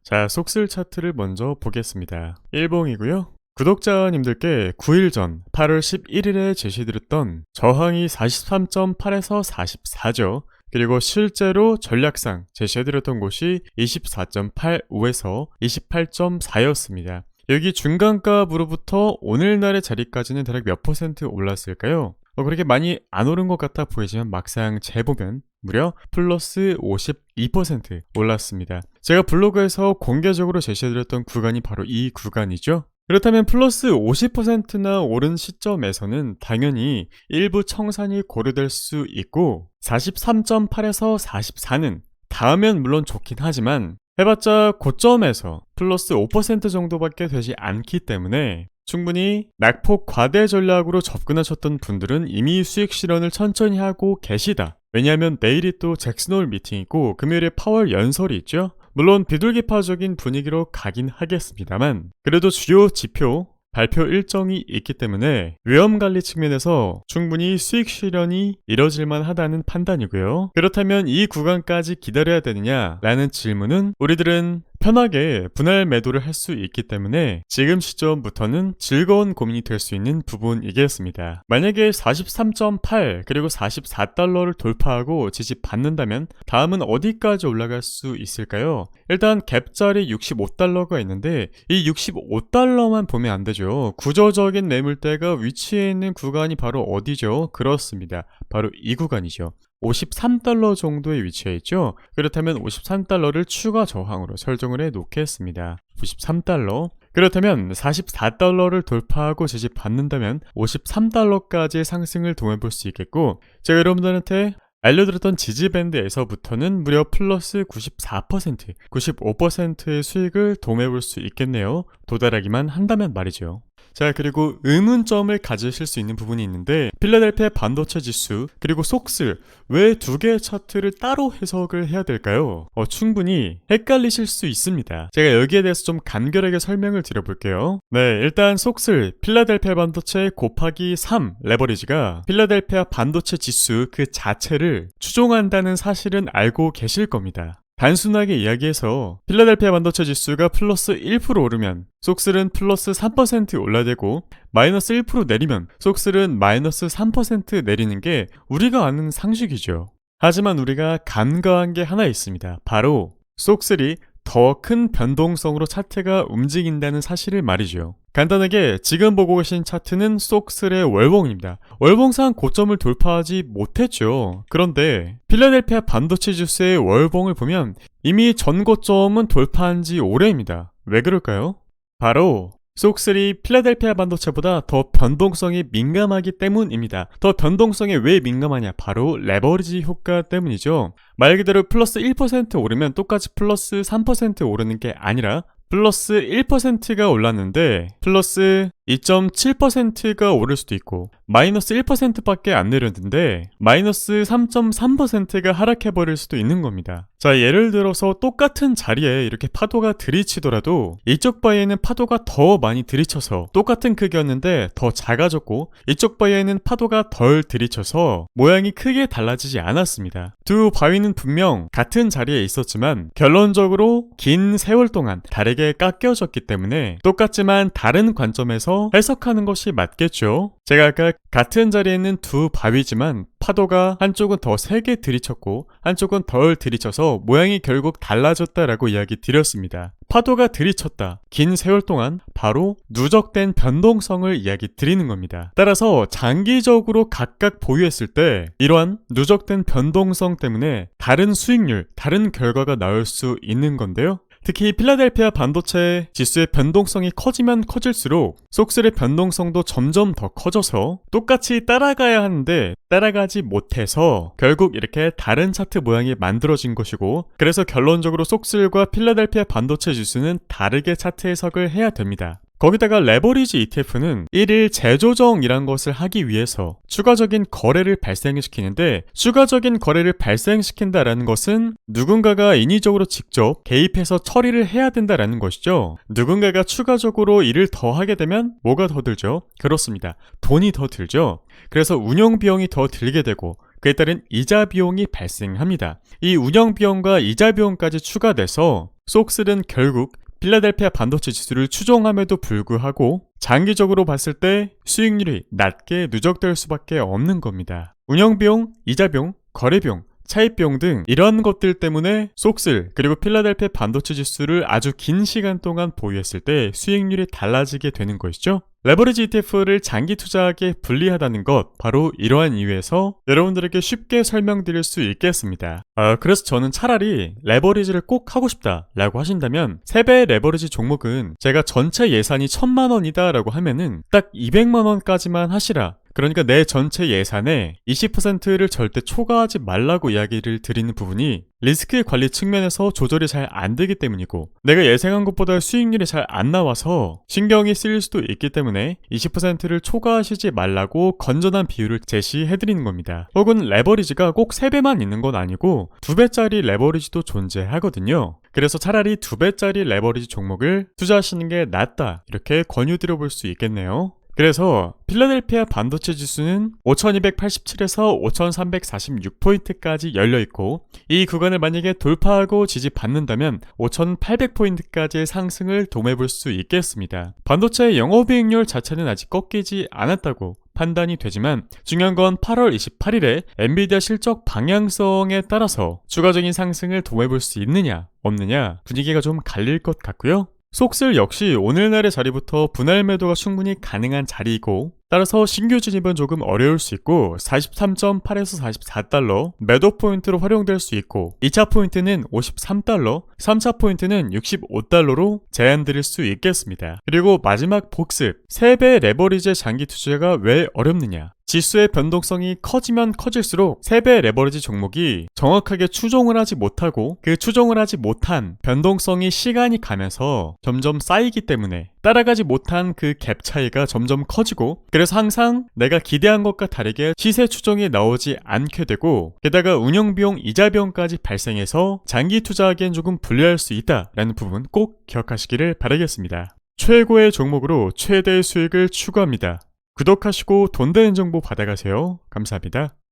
자, 속슬 차트를 먼저 보겠습니다. 일봉이고요. 구독자님들께 9일 전 8월 11일에 제시드렸던 저항이 43.8에서 44죠. 그리고 실제로 전략상 제시해드렸던 곳이 24.85에서 28.4였습니다. 여기 중간값으로부터 오늘날의 자리까지는 대략 몇 퍼센트 올랐을까요? 그렇게 많이 안 오른 것 같아 보이지만 막상 재보면 무려 플러스 52% 올랐습니다. 제가 블로그에서 공개적으로 제시해드렸던 구간이 바로 이 구간이죠. 그렇다면 플러스 50%나 오른 시점에서는 당연히 일부 청산이 고려될 수 있고 43.8에서 44는 닿으면 물론 좋긴 하지만 해봤자 고점에서 플러스 5% 정도밖에 되지 않기 때문에 충분히 낙폭 과대 전략으로 접근하셨던 분들은 이미 수익 실현을 천천히 하고 계시다. 왜냐하면 내일이 또 잭슨홀 미팅이고 금요일에 파월 연설이 있죠. 물론 비둘기파적인 분위기로 가긴 하겠습니다만 그래도 주요 지표 발표 일정이 있기 때문에 위험관리 측면에서 충분히 수익 실현이 이뤄질만 하다는 판단이고요. 그렇다면 이 구간까지 기다려야 되느냐 라는 질문은 우리들은 편하게 분할 매도를 할 수 있기 때문에 지금 시점부터는 즐거운 고민이 될 수 있는 부분이겠습니다. 만약에 43.8 그리고 44달러를 돌파하고 지지 받는다면 다음은 어디까지 올라갈 수 있을까요? 일단 갭자리 65달러가 있는데 이 65달러만 보면 안 되죠. 구조적인 매물대가 위치해 있는 구간이 바로 어디죠? 그렇습니다. 바로 이 구간이죠. 53달러 정도에 위치해 있죠. 그렇다면 53달러를 추가 저항으로 설정을 해 놓겠습니다. 93달러. 그렇다면 44달러를 돌파하고 지지 받는다면 53달러까지의 상승을 도모해볼 수 있겠고 제가 여러분들한테 알려드렸던 지지밴드에서부터는 무려 플러스 94%, 95%의 수익을 도모해볼 수 있겠네요. 도달하기만 한다면 말이죠. 자, 그리고 의문점을 가지실 수 있는 부분이 있는데 필라델피아 반도체 지수 그리고 속슬 왜 두 개의 차트를 따로 해석을 해야 될까요? 충분히 헷갈리실 수 있습니다. 제가 여기에 대해서 좀 간결하게 설명을 드려볼게요. 네, 일단 속슬 필라델피아 반도체 곱하기 3 레버리지가 필라델피아 반도체 지수 그 자체를 추종한다는 사실은 알고 계실 겁니다. 단순하게 이야기해서 필라델피아 반도체 지수가 플러스 1% 오르면 속슬은 플러스 3% 올라되고 마이너스 1% 내리면 속슬은 마이너스 3% 내리는 게 우리가 아는 상식이죠. 하지만 우리가 간과한 게 하나 있습니다. 바로 속슬이 더 큰 변동성으로 차트가 움직인다는 사실을 말이죠. 간단하게 지금 보고 계신 차트는 속슬의 월봉입니다. 월봉상 고점을 돌파하지 못했죠. 그런데 필라델피아 반도체 지수의 월봉을 보면 이미 전 고점은 돌파한 지 오래입니다. 왜 그럴까요? 바로 속슬이 필라델피아 반도체보다 더 변동성이 민감하기 때문입니다. 더 변동성에 왜 민감하냐? 바로 레버리지 효과 때문이죠. 말 그대로 플러스 1% 오르면 똑같이 플러스 3% 오르는 게 아니라 플러스 1%가 올랐는데 플러스 2.7%가 오를 수도 있고 마이너스 1%밖에 안 내렸는데 마이너스 3.3%가 하락해버릴 수도 있는 겁니다. 자, 예를 들어서 똑같은 자리에 이렇게 파도가 들이치더라도 이쪽 바위에는 파도가 더 많이 들이쳐서 똑같은 크기였는데 더 작아졌고 이쪽 바위에는 파도가 덜 들이쳐서 모양이 크게 달라지지 않았습니다. 두 바위는 분명 같은 자리에 있었지만 결론적으로 긴 세월 동안 다르게 깎여졌기 때문에 똑같지만 다른 관점에서 해석하는 것이 맞겠죠. 제가 아까 같은 자리에 있는 두 바위지만 파도가 한쪽은 더 세게 들이쳤고 한쪽은 덜 들이쳐서 모양이 결국 달라졌다라고 이야기 드렸습니다. 파도가 들이쳤다. 긴 세월 동안 바로 누적된 변동성을 이야기 드리는 겁니다. 따라서 장기적으로 각각 보유했을 때 이러한 누적된 변동성 때문에 다른 수익률, 다른 결과가 나올 수 있는 건데요. 특히 필라델피아 반도체 지수의 변동성이 커지면 커질수록 속슬의 변동성도 점점 더 커져서 똑같이 따라가야 하는데 따라가지 못해서 결국 이렇게 다른 차트 모양이 만들어진 것이고 그래서 결론적으로 속슬과 필라델피아 반도체 지수는 다르게 차트 해석을 해야 됩니다. 거기다가 레버리지 ETF는 1일 재조정이란 것을 하기 위해서 추가적인 거래를 발생시키는데 추가적인 거래를 발생시킨다라는 것은 누군가가 인위적으로 직접 개입해서 처리를 해야 된다라는 것이죠. 누군가가 추가적으로 일을 더 하게 되면 뭐가 더 들죠? 그렇습니다. 돈이 더 들죠. 그래서 운영 비용이 더 들게 되고 그에 따른 이자 비용이 발생합니다. 이 운영 비용과 이자 비용까지 추가돼서 속슬은 결국 필라델피아 반도체 지수를 추종함에도 불구하고 장기적으로 봤을 때 수익률이 낮게 누적될 수밖에 없는 겁니다. 운영비용, 이자비용, 거래비용, 차입비용 등 이런 것들 때문에 속슬 그리고 필라델피아 반도체 지수를 아주 긴 시간 동안 보유했을 때 수익률이 달라지게 되는 것이죠. 레버리지 ETF를 장기 투자하기에 불리하다는 것, 바로 이러한 이유에서 여러분들에게 쉽게 설명드릴 수 있겠습니다. 그래서 저는 차라리 레버리지를 꼭 하고 싶다 라고 하신다면 3배의 레버리지 종목은 제가 전체 예산이 1000만원이다 라고 하면은 딱 200만원까지만 하시라, 그러니까 내 전체 예산의 20%를 절대 초과하지 말라고 이야기를 드리는 부분이 리스크 관리 측면에서 조절이 잘 안 되기 때문이고, 내가 예상한 것보다 수익률이 잘 안 나와서 신경이 쓰일 수도 있기 때문에 20%를 초과하시지 말라고 건전한 비율을 제시해드리는 겁니다. 혹은 레버리지가 꼭 3배만 있는 건 아니고 2배짜리 레버리지도 존재하거든요. 그래서 차라리 2배짜리 레버리지 종목을 투자하시는 게 낫다, 이렇게 권유드려 볼 수 있겠네요. 그래서 필라델피아 반도체 지수는 5287에서 5346포인트까지 열려있고, 이 구간을 만약에 돌파하고 지지받는다면 5800포인트까지의 상승을 도매볼 수 있겠습니다. 반도체의 영업이익률 자체는 아직 꺾이지 않았다고 판단이 되지만 중요한 건 8월 28일에 엔비디아 실적 방향성에 따라서 추가적인 상승을 도매볼 수 있느냐 없느냐 분위기가 좀 갈릴 것 같고요. 속슬 역시 오늘날의 자리부터 분할 매도가 충분히 가능한 자리이고, 따라서 신규 진입은 조금 어려울 수 있고 43.8에서 44달러 매도 포인트로 활용될 수 있고, 2차 포인트는 53달러, 3차 포인트는 65달러로 제한드릴 수 있겠습니다. 그리고 마지막 복습, 3배 레버리지의 장기 투자가 왜 어렵느냐, 지수의 변동성이 커지면 커질수록 3배 레버리지 종목이 정확하게 추종을 하지 못하고, 그 추종을 하지 못한 변동성이 시간이 가면서 점점 쌓이기 때문에 따라가지 못한 그 갭 차이가 점점 커지고, 그래서 항상 내가 기대한 것과 다르게 시세 추종이 나오지 않게 되고, 게다가 운영비용, 이자비용까지 발생해서 장기 투자하기엔 조금 불리할 수 있다라는 부분 꼭 기억하시기를 바라겠습니다. 최고의 종목으로 최대의 수익을 추구합니다. 구독하시고 돈 되는 정보 받아가세요. 감사합니다.